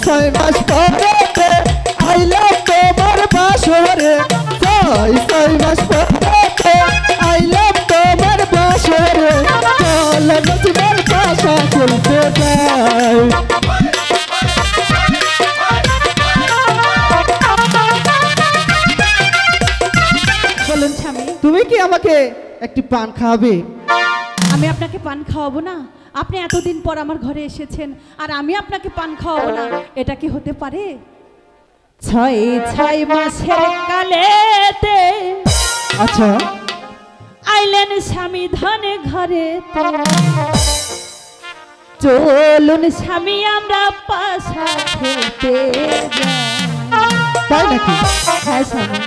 ছয় মাস পরে আইলাম তোমার বাসরে ছয় মাস পরে আইলাম তোমার বাসরে চল নজমের পাশা চলতে যাই বলুন স্বামী তুমি কি আমাকে একটি পান খাওয়াবে? আমি আপনাকে পান খাওয়াবো না? আপনি এতদিন পর আমার ঘরে এসেছেন আর আমি আপনাকে পান খাওয়াবো না, এটা কি হতে পারে? ছয় মাসের কালেতে আচ্ছা আইলেন স্বামী ধনে ঘরে, চলুন স্বামী আমরা পাশা খেতে তাই নাকি? হ্যাঁ স্বামী।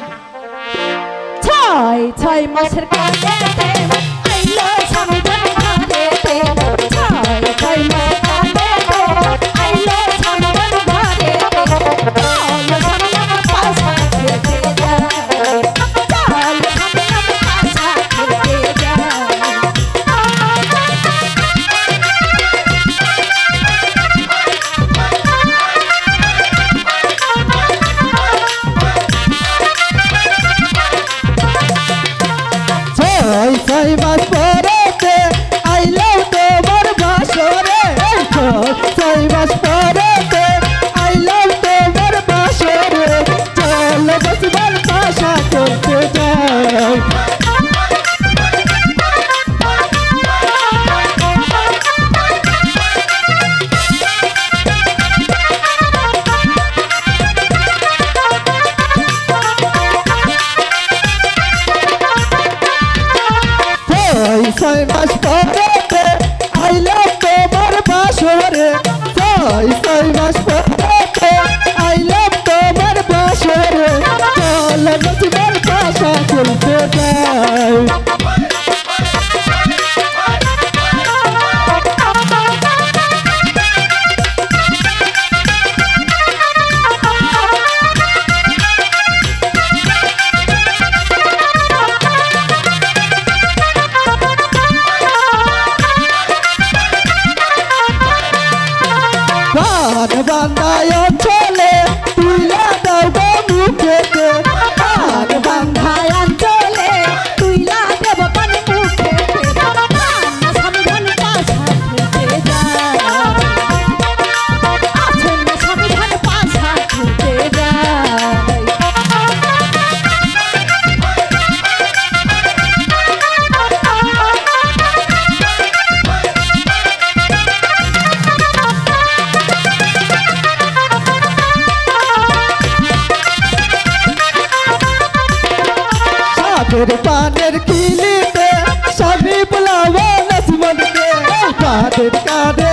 ছয় মাসের কালেতে আইলো স্বামী ধনে ঘরেতে, ছয় মাসের কালেতে আইলো স্বামী ধনে ঘরেতে, চল স্বামী আমরা পাশা খেতে যাই, চল স্বামী আমরা পাশা খেতে যাই। ছয় মাস পরে আইলাম তোমার বাসরে ছয় মাস পরে আইলাম তোমার বাসরে চল নজমের পাশা চলতে যাই ছয় মাস পরে আইলাম তোমার বাসরে ছয় মাস পরে আইলাম তোমার বাসরে চল নজমের পাশা চলতে যাই বান্ধায় চলে তুইলা দাও গো মুখেতে বান্ধায় চলে তুইলা দেব পানি মুখেতে, স্বামী ধনে পাশা খেতে যাই, আছেন স্বামী ধনে পাশা খেতে যাই। সাদের পানের কিলিতে স্বামী বুলাবো লক্ষ্মণকে কাদের কাদের